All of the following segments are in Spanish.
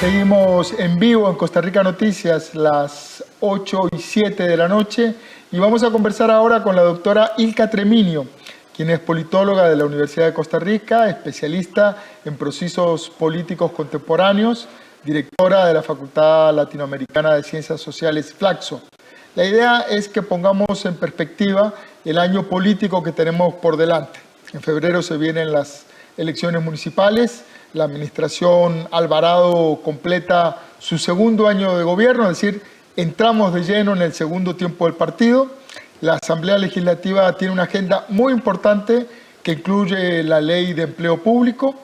Seguimos en vivo en Costa Rica Noticias, las 8:07 de la noche, y vamos a conversar ahora con la doctora Ilka Treminio, quien es politóloga de la Universidad de Costa Rica, especialista en procesos políticos contemporáneos, directora de la Facultad Latinoamericana de Ciencias Sociales, Flaxo. La idea es que pongamos en perspectiva el año político que tenemos por delante. En febrero se vienen las elecciones municipales. La administración Alvarado completa su segundo año de gobierno, es decir, entramos de lleno en el segundo tiempo del partido. La Asamblea Legislativa tiene una agenda muy importante que incluye la Ley de Empleo Público,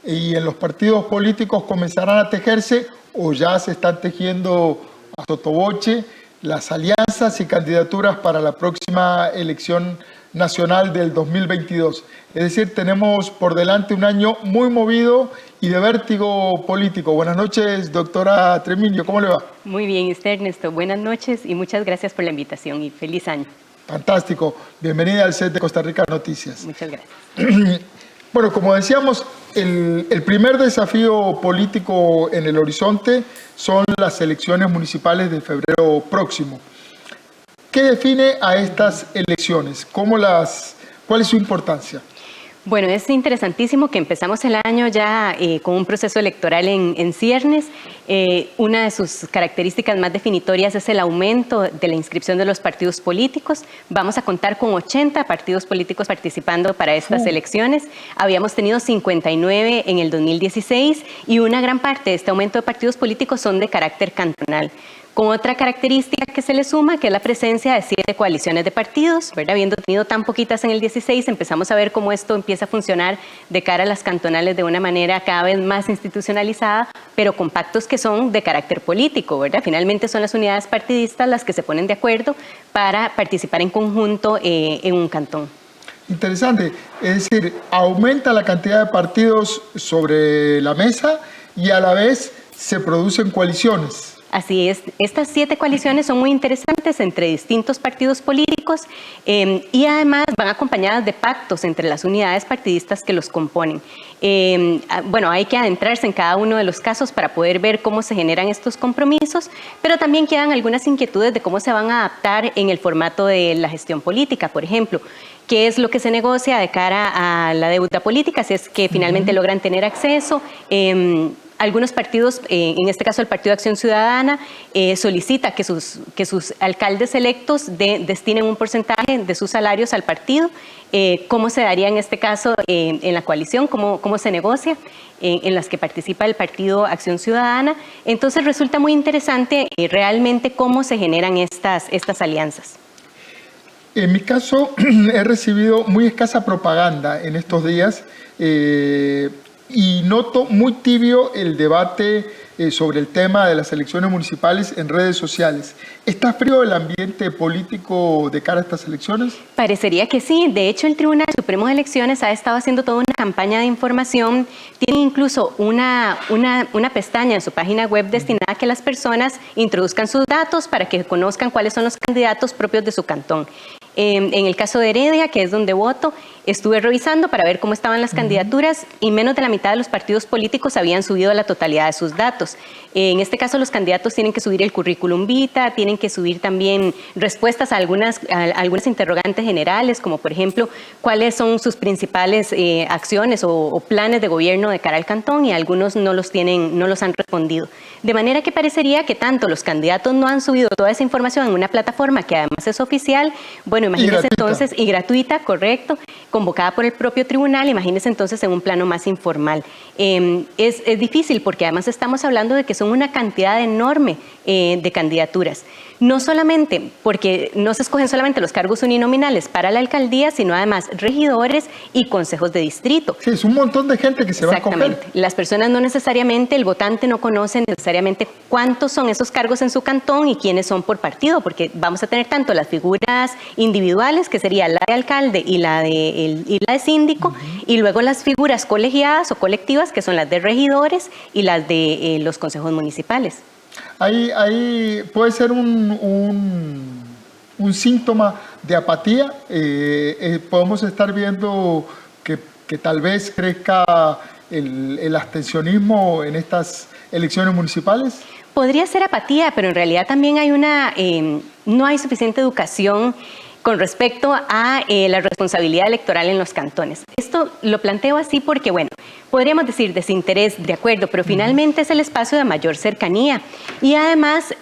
y en los partidos políticos comenzarán a tejerse, o ya se están tejiendo a sotoboche, las alianzas y candidaturas para la próxima elección nacional del 2022. Es decir, tenemos por delante un año muy movido y de vértigo político. Buenas noches, doctora Treminio, ¿cómo le va? Muy bien, usted, Ernesto. Buenas noches y muchas gracias por la invitación y feliz año. Fantástico. Bienvenida al set de Costa Rica Noticias. Muchas gracias. Bueno, como decíamos, el primer desafío político en el horizonte son las elecciones municipales de febrero próximo. ¿Qué define a estas elecciones? ¿Cuál es su importancia? Bueno, es interesantísimo que empezamos el año ya con un proceso electoral en ciernes. Una de sus características más definitorias es el aumento de la inscripción de los partidos políticos. Vamos a contar con 80 partidos políticos participando para estas elecciones. Habíamos tenido 59 en el 2016 y una gran parte de este aumento de partidos políticos son de carácter cantonal, con otra característica que se le suma, que es la presencia de 7 coaliciones de partidos, ¿verdad? Habiendo tenido tan poquitas en el 16, empezamos a ver cómo esto empieza a funcionar de cara a las cantonales de una manera cada vez más institucionalizada, pero con pactos que son de carácter político, ¿verdad? Finalmente son las unidades partidistas las que se ponen de acuerdo para participar en conjunto en un cantón. Interesante, es decir, aumenta la cantidad de partidos sobre la mesa y a la vez se producen coaliciones. Así es, estas 7 coaliciones son muy interesantes entre distintos partidos políticos y además van acompañadas de pactos entre las unidades partidistas que los componen. Bueno, hay que adentrarse en cada uno de los casos para poder ver cómo se generan estos compromisos, pero también quedan algunas inquietudes de cómo se van a adaptar en el formato de la gestión política, por ejemplo. ¿Qué es lo que se negocia de cara a la deuda política? Si es que finalmente logran tener acceso. Algunos partidos, en este caso el Partido de Acción Ciudadana, solicita que sus alcaldes electos destinen un porcentaje de sus salarios al partido. ¿Cómo se daría en este caso en la coalición? ¿Cómo se negocia en las que participa el Partido Acción Ciudadana? Entonces resulta muy interesante realmente cómo se generan estas alianzas. En mi caso, he recibido muy escasa propaganda en estos días y noto muy tibio el debate sobre el tema de las elecciones municipales en redes sociales. ¿Está frío el ambiente político de cara a estas elecciones? Parecería que sí. De hecho, el Tribunal Supremo de Elecciones ha estado haciendo toda una campaña de información. Tiene incluso una pestaña en su página web destinada a que las personas introduzcan sus datos para que conozcan cuáles son los candidatos propios de su cantón. En el caso de Heredia, que es donde voto, estuve revisando para ver cómo estaban las candidaturas y menos de la mitad de los partidos políticos habían subido la totalidad de sus datos. En este caso, los candidatos tienen que subir el currículum vitae, tienen que subir también respuestas a algunas interrogantes generales, como por ejemplo, cuáles son sus principales acciones o planes de gobierno de cara al cantón, y algunos no los han respondido. De manera que parecería que tanto los candidatos no han subido toda esa información en una plataforma que además es oficial. Bueno, imagínese entonces, y gratuita, correcto, convocada por el propio tribunal, imagínese entonces en un plano más informal. Es difícil porque además estamos hablando de que son una cantidad enorme de candidaturas. No solamente porque no se escogen solamente los cargos uninominales para la alcaldía, sino además regidores y consejos de distrito. Sí, es un montón de gente que se va a escoger. Exactamente. Las personas no necesariamente, el votante no conoce necesariamente cuántos son esos cargos en su cantón y quiénes son por partido, porque vamos a tener tanto las figuras individuales, que sería la de alcalde y la de síndico, y luego las figuras colegiadas o colectivas, que son las de regidores y las de los consejos municipales. Ahí puede ser un síntoma de apatía. Podemos estar viendo que tal vez crezca el abstencionismo en estas elecciones municipales? Podría ser apatía, pero en realidad también hay no hay suficiente educación con respecto a la responsabilidad electoral en los cantones. Esto lo planteo así porque, bueno, podríamos decir desinterés, de acuerdo, pero finalmente es el espacio de mayor cercanía. Y además,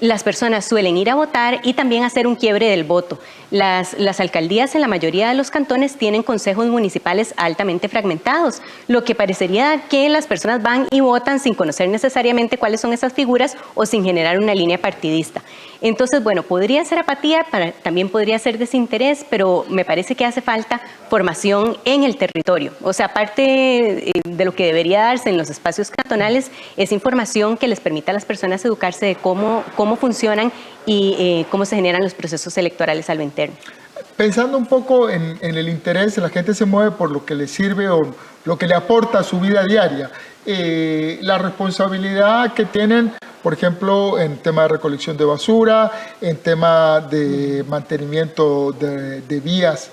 las personas suelen ir a votar y también hacer un quiebre del voto. Las alcaldías en la mayoría de los cantones tienen consejos municipales altamente fragmentados, lo que parecería que las personas van y votan sin conocer necesariamente cuáles son esas figuras o sin generar una línea partidista. Entonces, bueno, podría ser apatía, también podría ser desinterés, pero me parece que hace falta formación en el territorio. O sea, parte de lo que debería darse en los espacios cantonales es información que les permita a las personas educarse de cómo funcionan y cómo se generan los procesos electorales a lo interno. Pensando un poco en el interés, la gente se mueve por lo que le sirve o lo que le aporta a su vida diaria. La responsabilidad que tienen, por ejemplo, en tema de recolección de basura, en tema de mantenimiento de vías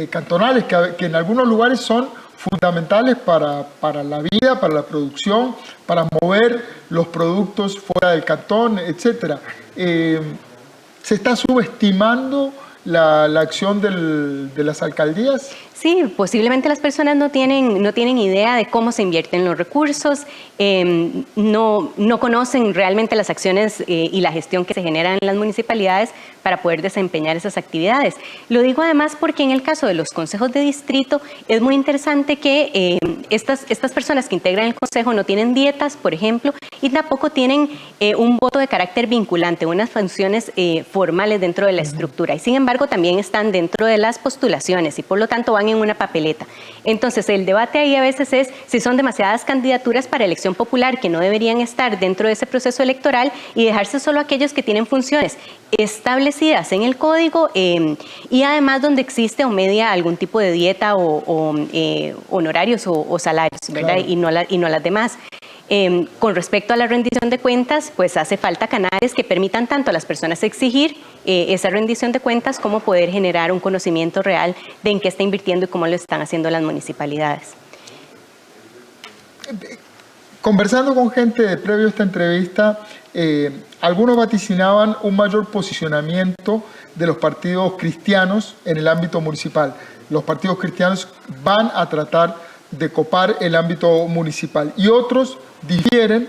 cantonales, que en algunos lugares son fundamentales para la vida, para la producción, para mover los productos fuera del cantón, etc. ¿Se está subestimando la acción de las alcaldías? Sí, posiblemente las personas no tienen idea de cómo se invierten los recursos, no conocen realmente las acciones y la gestión que se generan en las municipalidades para poder desempeñar esas actividades. Lo digo además porque en el caso de los consejos de distrito es muy interesante que estas personas que integran el consejo no tienen dietas, por ejemplo, y tampoco tienen un voto de carácter vinculante, unas funciones formales dentro de la estructura. Y sin embargo también están dentro de las postulaciones y por lo tanto van en una papeleta. Entonces el debate ahí a veces es si son demasiadas candidaturas para elección popular que no deberían estar dentro de ese proceso electoral y dejarse solo aquellos que tienen funciones establecidas en el código y además donde existe o media algún tipo de dieta o honorarios o salarios, ¿verdad? Claro. y no las demás. Con respecto a la rendición de cuentas, pues hace falta canales que permitan tanto a las personas exigir esa rendición de cuentas como poder generar un conocimiento real de en qué está invirtiendo y cómo lo están haciendo las municipalidades. Conversando con gente previo a esta entrevista, algunos vaticinaban un mayor posicionamiento de los partidos cristianos en el ámbito municipal. Los partidos cristianos van a tratar de copar el ámbito municipal y otros difieren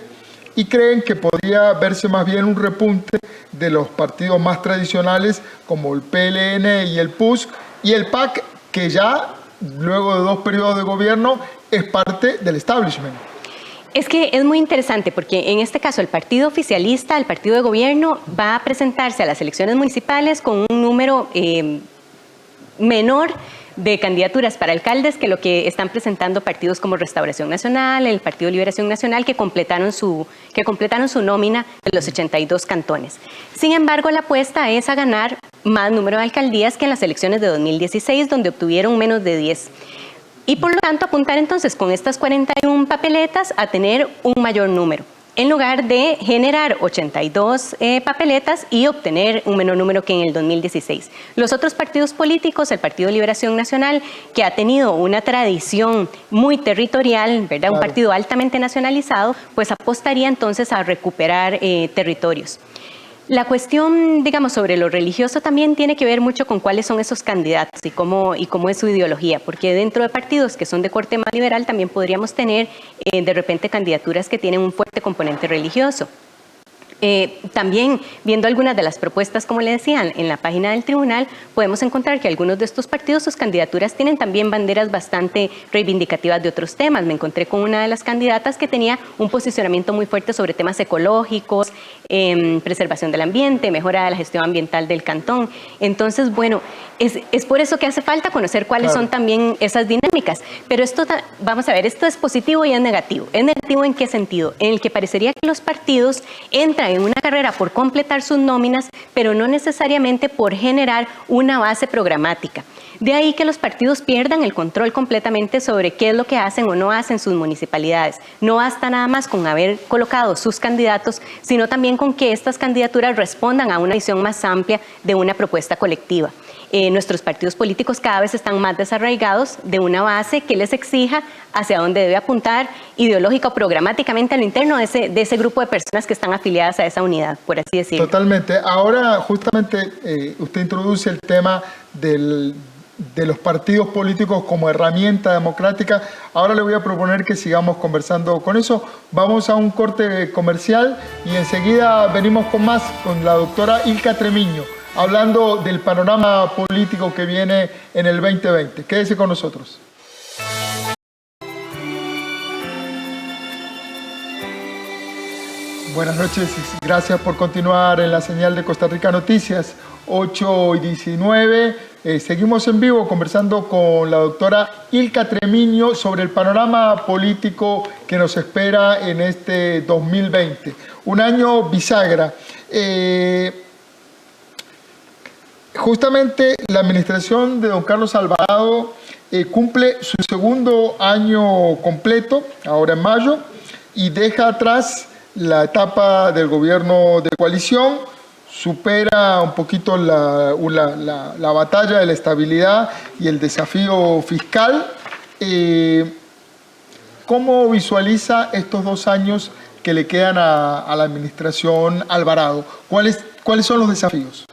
y creen que podría verse más bien un repunte de los partidos más tradicionales como el PLN y el PUSC y el PAC, que ya luego de 2 periodos de gobierno es parte del establishment. Es que es muy interesante porque en este caso el partido oficialista, el partido de gobierno, va a presentarse a las elecciones municipales con un número menor de candidaturas para alcaldes que lo que están presentando partidos como Restauración Nacional, el Partido Liberación Nacional, que completaron su nómina de los 82 cantones. Sin embargo, la apuesta es a ganar más número de alcaldías que en las elecciones de 2016, donde obtuvieron menos de 10. Y por lo tanto, apuntar entonces con estas 41 papeletas a tener un mayor número, en lugar de generar 82 papeletas y obtener un menor número que en el 2016. Los otros partidos políticos, el Partido Liberación Nacional, que ha tenido una tradición muy territorial, ¿verdad? Claro. Un partido altamente nacionalizado, pues apostaría entonces a recuperar territorios. La cuestión, digamos, sobre lo religioso también tiene que ver mucho con cuáles son esos candidatos y cómo es su ideología, porque dentro de partidos que son de corte más liberal también podríamos tener de repente candidaturas que tienen un fuerte componente religioso. También viendo algunas de las propuestas, como le decían, en la página del tribunal, podemos encontrar que algunos de estos partidos, sus candidaturas tienen también banderas bastante reivindicativas de otros temas. Me encontré con una de las candidatas que tenía un posicionamiento muy fuerte sobre temas ecológicos, preservación del ambiente, mejora de la gestión ambiental del cantón. Entonces, bueno, es por eso que hace falta conocer cuáles son también esas dinámicas. Pero esto, vamos a ver, esto es positivo y es negativo. ¿Es negativo en qué sentido? En el que parecería que los partidos entran en una carrera por completar sus nóminas, pero no necesariamente por generar una base programática. De ahí que los partidos pierdan el control completamente sobre qué es lo que hacen o no hacen sus municipalidades. No basta nada más con haber colocado sus candidatos, sino también con que estas candidaturas respondan a una visión más amplia de una propuesta colectiva. nuestros partidos políticos cada vez están más desarraigados de una base que les exija hacia dónde debe apuntar ideológica o programáticamente a lo interno de ese grupo de personas que están afiliadas a esa unidad, por así decirlo. Totalmente. Ahora, justamente, usted introduce el tema de los partidos políticos como herramienta democrática. Ahora le voy a proponer que sigamos conversando con eso. Vamos a un corte comercial y enseguida venimos con más, con la doctora Ilka Tremiño, hablando del panorama político que viene en el 2020. Quédese con nosotros. Buenas noches y gracias por continuar en la señal de Costa Rica Noticias, 8:19. Seguimos en vivo conversando con la doctora Ilka Tremiño sobre el panorama político que nos espera en este 2020. Un año bisagra. Justamente la administración de don Carlos Alvarado cumple su segundo año completo, ahora en mayo, y deja atrás la etapa del gobierno de coalición, supera un poquito la batalla de la estabilidad y el desafío fiscal. ¿Cómo visualiza estos 2 años que le quedan a la administración Alvarado? ¿Cuáles son los desafíos?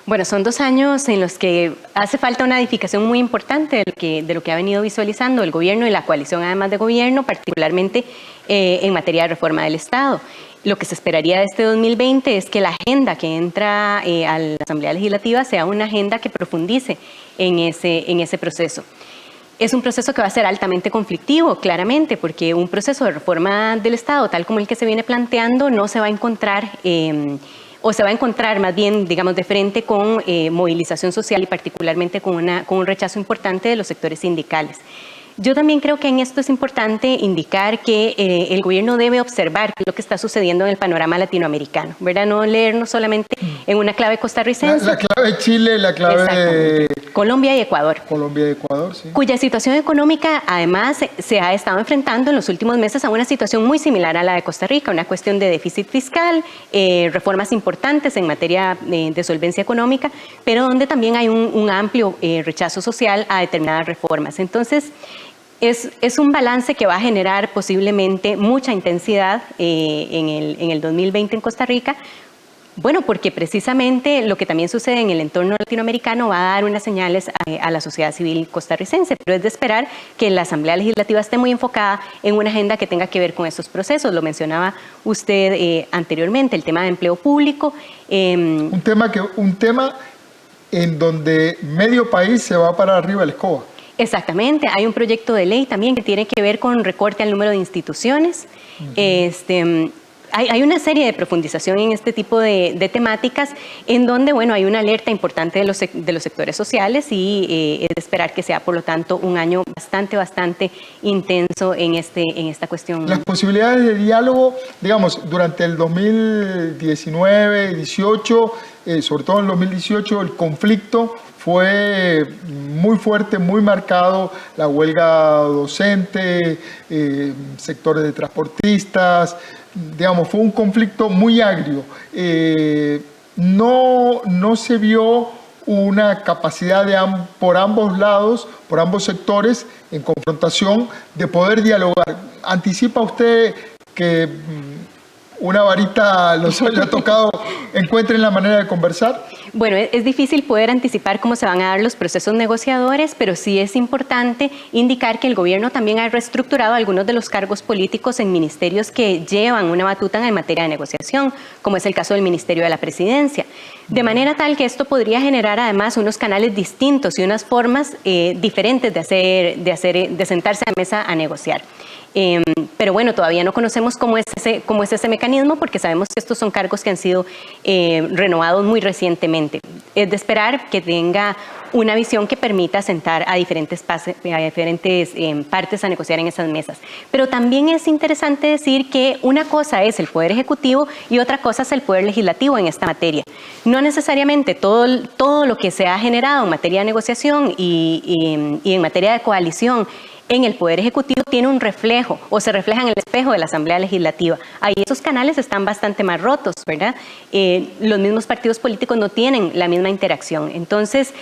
Bueno, son 2 años en los que hace falta una edificación muy importante de lo que ha venido visualizando el gobierno y la coalición además de gobierno, particularmente en materia de reforma del Estado. Lo que se esperaría de este 2020 es que la agenda que entra a la Asamblea Legislativa sea una agenda que profundice en ese proceso. Es un proceso que va a ser altamente conflictivo, claramente, porque un proceso de reforma del Estado, tal como el que se viene planteando, no se va a encontrar o se va a encontrar más bien, digamos, de frente con movilización social y particularmente con un rechazo importante de los sectores sindicales. Yo también creo que en esto es importante indicar que el gobierno debe observar lo que está sucediendo en el panorama latinoamericano, ¿verdad? No leernos solamente en una clave costarricense. La clave de Chile, la clave de Colombia y Ecuador. Colombia y Ecuador, sí. Cuya situación económica, además, se ha estado enfrentando en los últimos meses a una situación muy similar a la de Costa Rica, una cuestión de déficit fiscal, reformas importantes en materia de solvencia económica, pero donde también hay un amplio rechazo social a determinadas reformas. Entonces, es un balance que va a generar posiblemente mucha intensidad en el 2020 en Costa Rica. Bueno, porque precisamente lo que también sucede en el entorno latinoamericano va a dar unas señales a la sociedad civil costarricense, pero es de esperar que la Asamblea Legislativa esté muy enfocada en una agenda que tenga que ver con estos procesos. Lo mencionaba usted anteriormente, el tema de empleo público. Un tema en donde medio país se va para arriba de la escoba. Exactamente, hay un proyecto de ley también que tiene que ver con recorte al número de instituciones. Hay una serie de profundización en este tipo de temáticas en donde, bueno, hay una alerta importante de los sectores sociales y es de esperar que sea, por lo tanto, un año bastante intenso en esta cuestión. Las posibilidades de diálogo, digamos, durante el 2019 y 2018, sobre todo en el 2018, el conflicto fue muy fuerte, muy marcado, la huelga docente, sectores de transportistas, digamos, fue un conflicto muy agrio. No se vio una capacidad por ambos lados, por ambos sectores, en confrontación, de poder dialogar. ¿Anticipa usted que una varita le ha tocado, encuentren la manera de conversar? Bueno, es difícil poder anticipar cómo se van a dar los procesos negociadores, pero sí es importante indicar que el gobierno también ha reestructurado algunos de los cargos políticos en ministerios que llevan una batuta en materia de negociación, como es el caso del Ministerio de la Presidencia. De manera tal que esto podría generar además unos canales distintos y unas formas diferentes de sentarse a la mesa a negociar. Pero bueno, todavía no conocemos cómo es ese mecanismo porque sabemos que estos son cargos que han sido renovados muy recientemente. Es de esperar que tenga una visión que permita sentar a diferentes partes a negociar en esas mesas. Pero también es interesante decir que una cosa es el Poder Ejecutivo y otra cosa es el Poder Legislativo en esta materia. No necesariamente todo lo que se ha generado en materia de negociación y en materia de coalición en el Poder Ejecutivo tiene un reflejo o se refleja en el espejo de la Asamblea Legislativa. Ahí esos canales están bastante más rotos, ¿verdad? Los mismos partidos políticos no tienen la misma interacción. Entonces,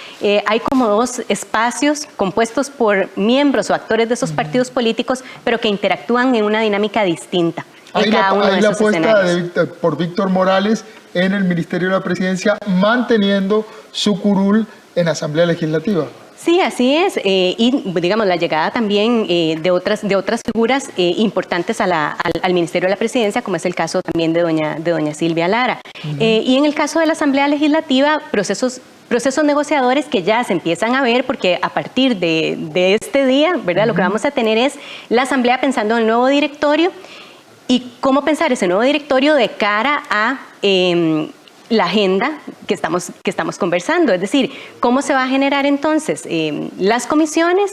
hay como dos espacios compuestos por miembros o actores de esos partidos políticos, pero que interactúan en una dinámica distinta. Ahí la apuesta por Víctor Morales en el Ministerio de la Presidencia, manteniendo su curul en la Asamblea Legislativa. Sí, así es, y digamos la llegada también de otras figuras importantes al Ministerio de la Presidencia, como es el caso también de doña Silvia Lara. Y en el caso de la Asamblea Legislativa, procesos negociadores que ya se empiezan a ver, porque a partir de este día, ¿verdad? Lo que vamos a tener es la Asamblea pensando en el nuevo directorio y cómo pensar ese nuevo directorio de cara a la agenda que estamos conversando, es decir, cómo se va a generar entonces las comisiones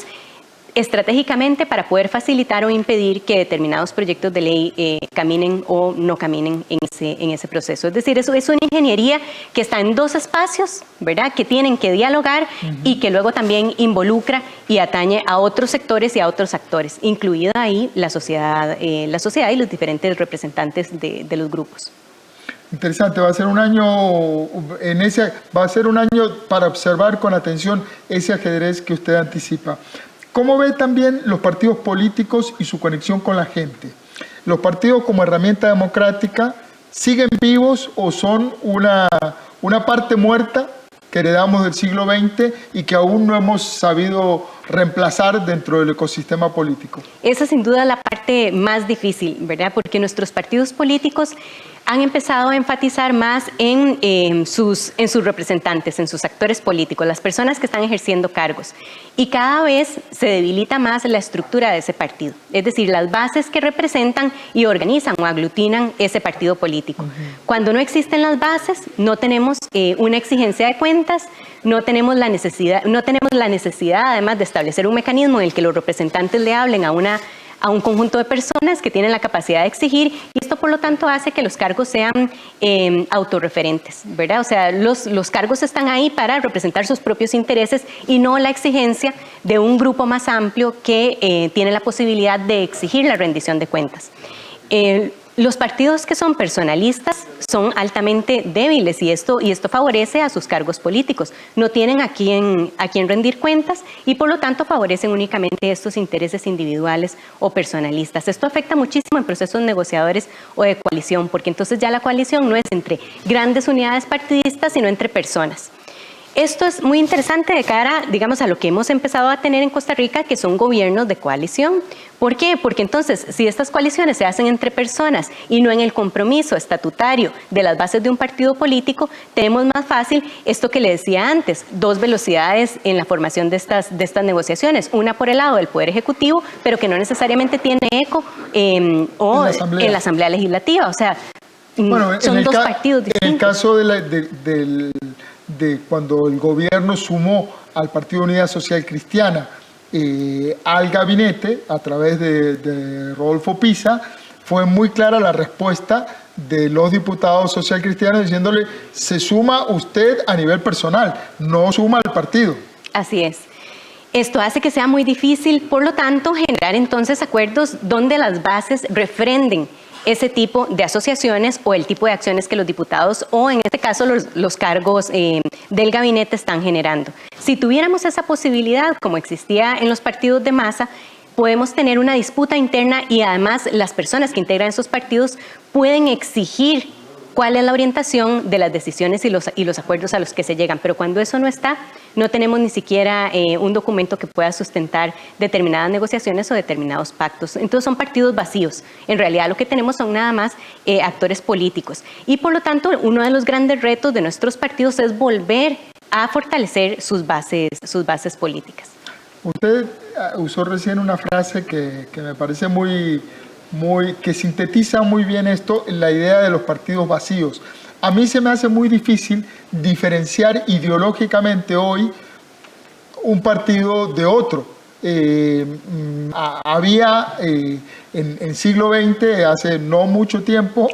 estratégicamente para poder facilitar o impedir que determinados proyectos de ley caminen o no caminen en ese proceso. Es decir, eso es una ingeniería que está en dos espacios, ¿verdad?, que tienen que dialogar y que luego también involucra y atañe a otros sectores y a otros actores, incluida ahí la sociedad y los diferentes representantes de los grupos. Interesante, va a ser un año para observar con atención ese ajedrez que usted anticipa. ¿Cómo ve también los partidos políticos y su conexión con la gente? ¿Los partidos como herramienta democrática siguen vivos o son una parte muerta que heredamos del siglo XX y que aún no hemos sabido reemplazar dentro del ecosistema político? Esa sin duda es la parte más difícil, ¿verdad? Porque nuestros partidos políticos han empezado a enfatizar más en sus representantes, en sus actores políticos, las personas que están ejerciendo cargos. Y cada vez se debilita más la estructura de ese partido, es decir, las bases que representan y organizan o aglutinan ese partido político. Cuando no existen las bases, no tenemos una exigencia de cuentas, no tenemos la necesidad además de establecer un mecanismo en el que los representantes le hablen a un conjunto de personas que tienen la capacidad de exigir, y esto por lo tanto hace que los cargos sean autorreferentes, ¿verdad? O sea, los cargos están ahí para representar sus propios intereses y no la exigencia de un grupo más amplio que tiene la posibilidad de exigir la rendición de cuentas. Los partidos que son personalistas son altamente débiles y esto favorece a sus cargos políticos. No tienen a quién rendir cuentas y por lo tanto favorecen únicamente estos intereses individuales o personalistas. Esto afecta muchísimo en procesos negociadores o de coalición, porque entonces ya la coalición no es entre grandes unidades partidistas, sino entre personas. Esto es muy interesante de cara, digamos, a lo que hemos empezado a tener en Costa Rica, que son gobiernos de coalición. ¿Por qué? Porque entonces, si estas coaliciones se hacen entre personas y no en el compromiso estatutario de las bases de un partido político, tenemos más fácil esto que le decía antes, dos velocidades en la formación de estas negociaciones. Una por el lado del Poder Ejecutivo, pero que no necesariamente tiene eco en la Asamblea Legislativa. O sea, son dos partidos distintos. En el caso de cuando el gobierno sumó al Partido Unidad Social Cristiana al gabinete a través de Rodolfo Pisa, fue muy clara la respuesta de los diputados socialcristianos diciéndole: se suma usted a nivel personal, no suma al partido. Así es. Esto hace que sea muy difícil, por lo tanto, generar entonces acuerdos donde las bases refrenden ese tipo de asociaciones o el tipo de acciones que los diputados o en este caso los cargos del gabinete están generando. Si tuviéramos esa posibilidad, como existía en los partidos de masa, podemos tener una disputa interna y además las personas que integran esos partidos pueden exigir cuál es la orientación de las decisiones y los acuerdos a los que se llegan. Pero cuando eso no está, no tenemos ni siquiera un documento que pueda sustentar determinadas negociaciones o determinados pactos. Entonces son partidos vacíos. En realidad lo que tenemos son nada más actores políticos. Y por lo tanto, uno de los grandes retos de nuestros partidos es volver a fortalecer sus bases políticas. Usted usó recién una frase que me parece que sintetiza muy bien esto, la idea de los partidos vacíos. A mí se me hace muy difícil diferenciar ideológicamente hoy un partido de otro. Había en siglo XX, hace no mucho tiempo,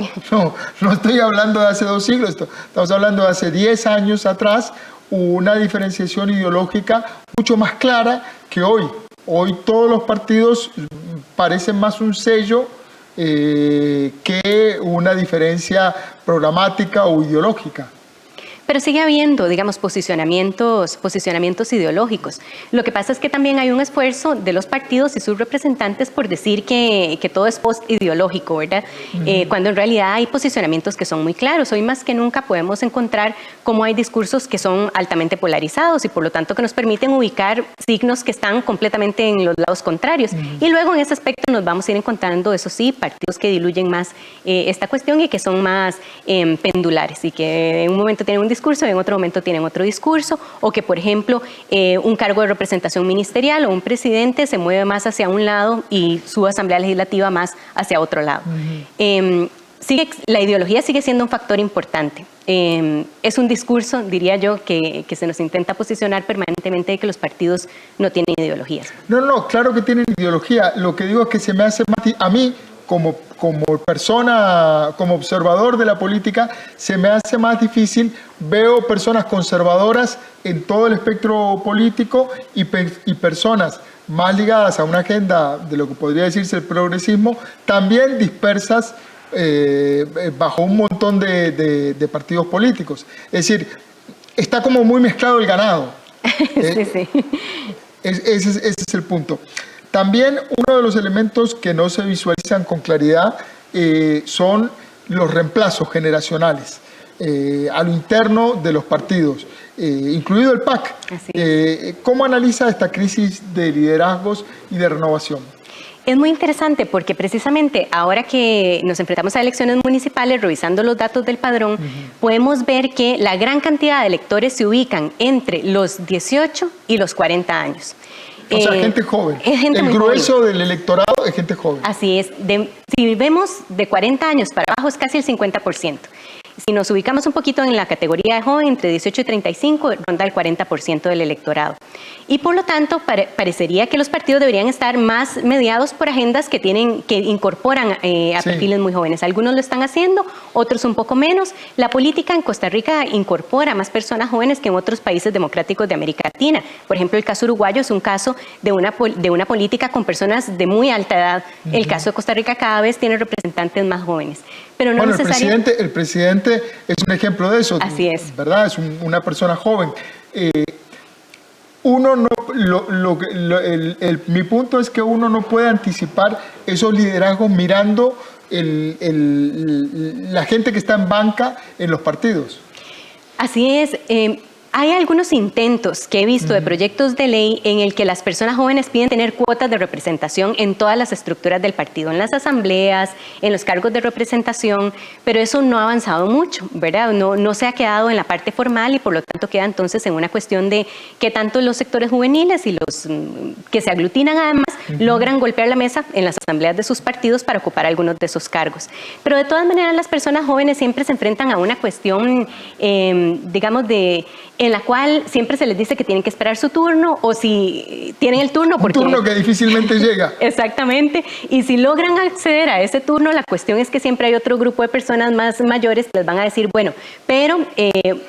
no estoy hablando de hace 2 siglos, estamos hablando de hace 10 años atrás, una diferenciación ideológica mucho más clara que hoy. Hoy todos los partidos parecen más un sello que una diferencia programática o ideológica. Pero sigue habiendo, digamos, posicionamientos ideológicos. Lo que pasa es que también hay un esfuerzo de los partidos y sus representantes por decir que todo es post-ideológico, ¿verdad? Cuando en realidad hay posicionamientos que son muy claros. Hoy más que nunca podemos encontrar cómo hay discursos que son altamente polarizados y por lo tanto que nos permiten ubicar signos que están completamente en los lados contrarios. Y luego en ese aspecto nos vamos a ir encontrando, eso sí, partidos que diluyen más esta cuestión y que son más pendulares y que en un momento tienen un discurso y en otro momento tienen otro discurso, o que, por ejemplo, un cargo de representación ministerial o un presidente se mueve más hacia un lado y su asamblea legislativa más hacia otro lado. La ideología sigue siendo un factor importante. Es un discurso, diría yo, que se nos intenta posicionar permanentemente de que los partidos no tienen ideologías. No, claro que tienen ideología. Lo que digo es que se me hace más... A mí, como persona, como observador de la política, se me hace más difícil. Veo personas conservadoras en todo el espectro político y personas más ligadas a una agenda de lo que podría decirse el progresismo, también dispersas bajo un montón de partidos políticos. Es decir, está como muy mezclado el ganado. Sí. Ese es el punto. También uno de los elementos que no se visualizan con claridad son los reemplazos generacionales a lo interno de los partidos, incluido el PAC. ¿Cómo analiza esta crisis de liderazgos y de renovación? Es muy interesante porque precisamente ahora que nos enfrentamos a elecciones municipales, revisando los datos del padrón, podemos ver que la gran cantidad de electores se ubican entre los 18 y los 40 años. O sea, gente joven. El grueso del electorado es gente joven. Así es. Si vemos de 40 años para abajo es casi el 50%. Si nos ubicamos un poquito en la categoría de joven, entre 18 y 35, ronda el 40% del electorado. Y por lo tanto, parecería que los partidos deberían estar más mediados por agendas que incorporan a perfiles muy jóvenes. Algunos lo están haciendo, otros un poco menos. La política en Costa Rica incorpora más personas jóvenes que en otros países democráticos de América Latina. Por ejemplo, el caso uruguayo es un caso de una política con personas de muy alta edad. El caso de Costa Rica cada vez tiene representantes más jóvenes. Pero no necesariamente... el presidente es un ejemplo de eso. Así es. ¿Verdad? Es una persona joven. Mi punto es que uno no puede anticipar esos liderazgos mirando la gente que está en banca en los partidos. Así es. Hay algunos intentos que he visto de proyectos de ley en el que las personas jóvenes piden tener cuotas de representación en todas las estructuras del partido, en las asambleas, en los cargos de representación, pero eso no ha avanzado mucho, ¿verdad? No se ha quedado en la parte formal y por lo tanto queda entonces en una cuestión de que tanto los sectores juveniles y los que se aglutinan además logran golpear la mesa en las asambleas de sus partidos para ocupar algunos de esos cargos. Pero de todas maneras las personas jóvenes siempre se enfrentan a una cuestión, digamos, en la cual siempre se les dice que tienen que esperar su turno o si tienen el turno porque... Un turno que difícilmente llega. Exactamente. Y si logran acceder a ese turno, la cuestión es que siempre hay otro grupo de personas más mayores que les van a decir, bueno, pero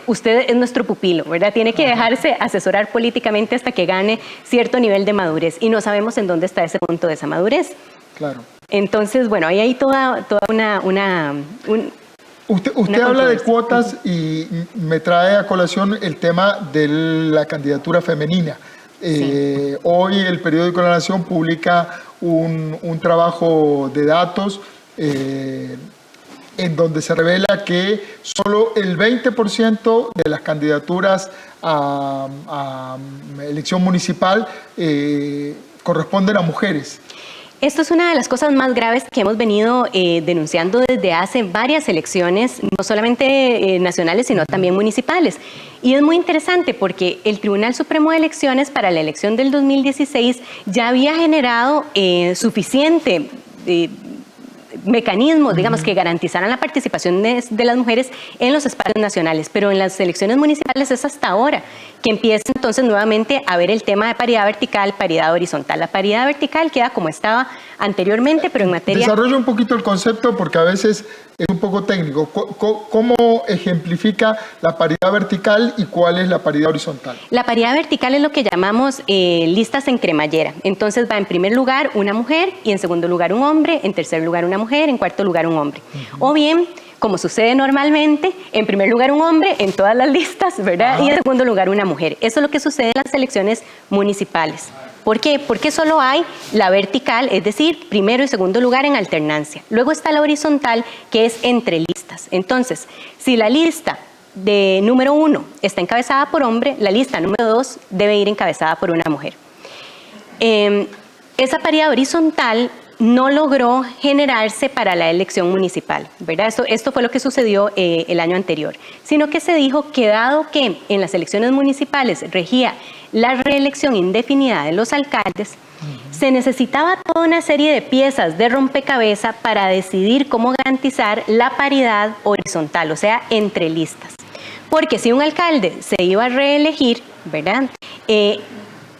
usted es nuestro pupilo, ¿verdad? Tiene que dejarse asesorar políticamente hasta que gane cierto nivel de madurez. Y no sabemos en dónde está ese punto de esa madurez. Claro. Entonces, bueno, ahí hay toda Usted habla de cuotas y me trae a colación el tema de la candidatura femenina. Hoy el periódico La Nación publica un trabajo de datos en donde se revela que solo el 20% de las candidaturas a elección municipal corresponden a mujeres. Esto es una de las cosas más graves que hemos venido denunciando desde hace varias elecciones, no solamente nacionales, sino también municipales. Y es muy interesante porque el Tribunal Supremo de Elecciones para la elección del 2016 ya había generado suficiente mecanismos, digamos, que garantizaran la participación de las mujeres en los espacios nacionales, pero en las elecciones municipales es hasta ahora que empieza entonces nuevamente a ver el tema de paridad vertical, paridad horizontal. La paridad vertical queda como estaba anteriormente, pero en materia... Desarrolla un poquito el concepto porque a veces es un poco técnico. ¿Cómo ejemplifica la paridad vertical y cuál es la paridad horizontal? La paridad vertical es lo que llamamos listas en cremallera. Entonces va en primer lugar una mujer y en segundo lugar un hombre, en tercer lugar una mujer, en cuarto lugar un hombre. O bien, como sucede normalmente, en primer lugar un hombre en todas las listas, ¿verdad? Y en segundo lugar una mujer. Eso es lo que sucede en las elecciones municipales. ¿Por qué? Porque solo hay la vertical, es decir, primero y segundo lugar en alternancia. Luego está la horizontal, que es entre listas. Entonces, si la lista de número 1 está encabezada por hombre, la lista número 2 debe ir encabezada por una mujer. Esa paridad horizontal no logró generarse para la elección municipal, ¿verdad? Esto fue lo que sucedió el año anterior, sino que se dijo que dado que en las elecciones municipales regía la reelección indefinida de los alcaldes, se necesitaba toda una serie de piezas de rompecabezas para decidir cómo garantizar la paridad horizontal, o sea, entre listas. Porque si un alcalde se iba a reelegir, ¿verdad?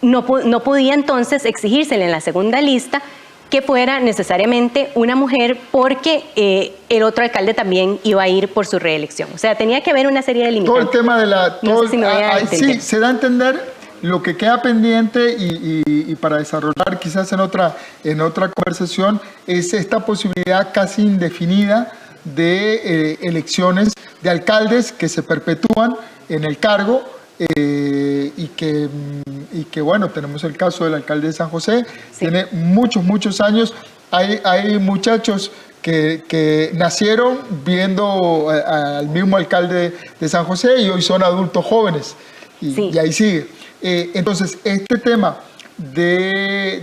No podía entonces exigírsele en la segunda lista que fuera necesariamente una mujer porque el otro alcalde también iba a ir por su reelección. O sea, tenía que haber una serie de limitantes. Todo el tema de la... No sé si me voy a entender. Sí, se da a entender lo que queda pendiente y para desarrollar quizás en otra conversación es esta posibilidad casi indefinida de elecciones de alcaldes que se perpetúan en el cargo y que bueno, tenemos el caso del alcalde de San José, sí. Tiene muchos años, hay muchachos que nacieron viendo al mismo alcalde de San José y hoy son adultos jóvenes y, sí. Y ahí sigue. Entonces, este tema de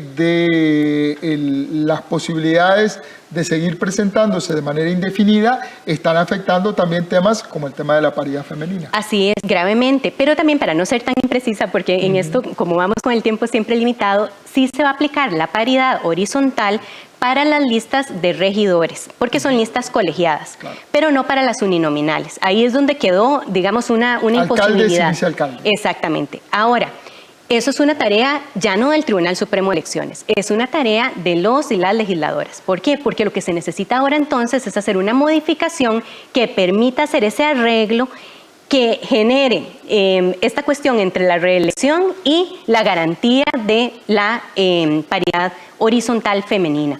las posibilidades de seguir presentándose de manera indefinida están afectando también temas como el tema de la paridad femenina. Así es, gravemente, pero también para no ser tan imprecisa, porque en esto, como vamos con el tiempo siempre limitado, sí se va a aplicar la paridad horizontal para las listas de regidores, porque son listas colegiadas, claro. Pero no para las uninominales. Ahí es donde quedó, digamos, una imposibilidad. Alcalde, vicealcalde. Exactamente. Ahora, eso es una tarea ya no del Tribunal Supremo de Elecciones, es una tarea de los y las legisladoras. ¿Por qué? Porque lo que se necesita ahora entonces es hacer una modificación que permita hacer ese arreglo que genere esta cuestión entre la reelección y la garantía de la paridad horizontal femenina.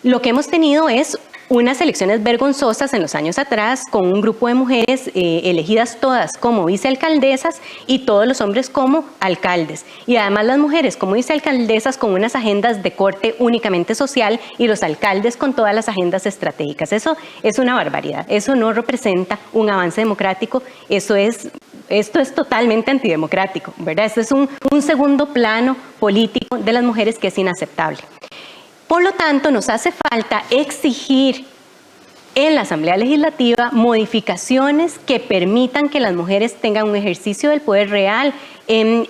Lo que hemos tenido es unas elecciones vergonzosas en los años atrás con un grupo de mujeres elegidas todas como vicealcaldesas y todos los hombres como alcaldes. Y además las mujeres como vicealcaldesas con unas agendas de corte únicamente social y los alcaldes con todas las agendas estratégicas. Eso es una barbaridad. Eso no representa un avance democrático. Esto es totalmente antidemocrático, ¿verdad? Esto es un segundo plano político de las mujeres que es inaceptable. Por lo tanto, nos hace falta exigir en la Asamblea Legislativa modificaciones que permitan que las mujeres tengan un ejercicio del poder real en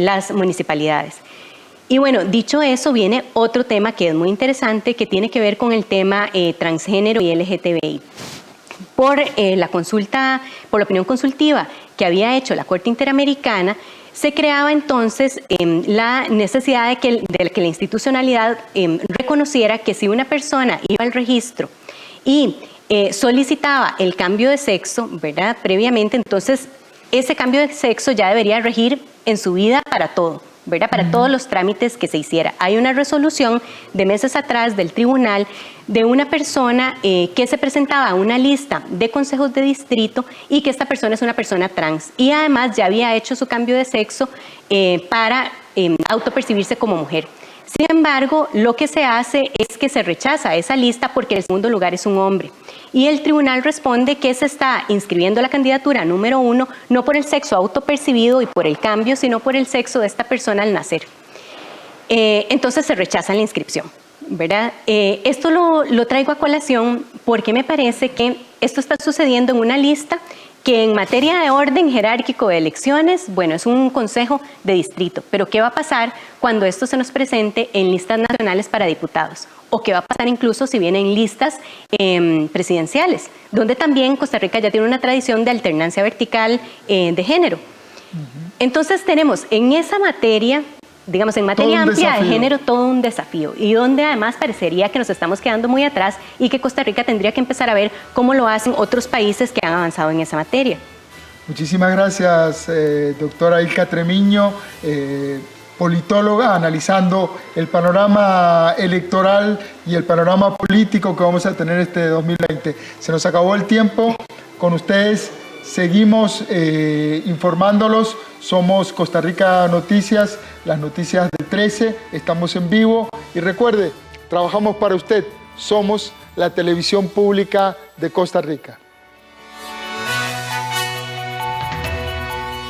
las municipalidades. Y bueno, dicho eso, viene otro tema que es muy interesante, que tiene que ver con el tema transgénero y LGTBI. Por la opinión consultiva que había hecho la Corte Interamericana, se creaba entonces la necesidad de que la institucionalidad reconociera que si una persona iba al registro y solicitaba el cambio de sexo, ¿verdad? Previamente, entonces ese cambio de sexo ya debería regir en su vida para todo, ¿verdad? Para todos los trámites que se hiciera. Hay una resolución de meses atrás del tribunal de una persona que se presentaba a una lista de consejos de distrito y que esta persona es una persona trans y además ya había hecho su cambio de sexo para autopercibirse como mujer. Sin embargo, lo que se hace es que se rechaza esa lista porque el segundo lugar es un hombre. Y el tribunal responde que se está inscribiendo la candidatura número 1 no por el sexo autopercibido y por el cambio, sino por el sexo de esta persona al nacer. Entonces se rechaza la inscripción, ¿verdad? Esto lo traigo a colación porque me parece que esto está sucediendo en una lista que en materia de orden jerárquico de elecciones, bueno, es un consejo de distrito, pero ¿qué va a pasar cuando esto se nos presente en listas nacionales para diputados? ¿O qué va a pasar incluso si vienen listas presidenciales, donde también Costa Rica ya tiene una tradición de alternancia vertical de género? Entonces tenemos en esa materia digamos, en materia Todo un amplia de desafío. género, todo un desafío. Y donde además parecería que nos estamos quedando muy atrás y que Costa Rica tendría que empezar a ver cómo lo hacen otros países que han avanzado en esa materia. Muchísimas gracias, doctora Ilka Tremiño, politóloga, analizando el panorama electoral y el panorama político que vamos a tener este 2020. Se nos acabó el tiempo. Con ustedes seguimos informándolos. Somos Costa Rica Noticias, las noticias del 13. Estamos en vivo. Y recuerde, trabajamos para usted. Somos la televisión pública de Costa Rica.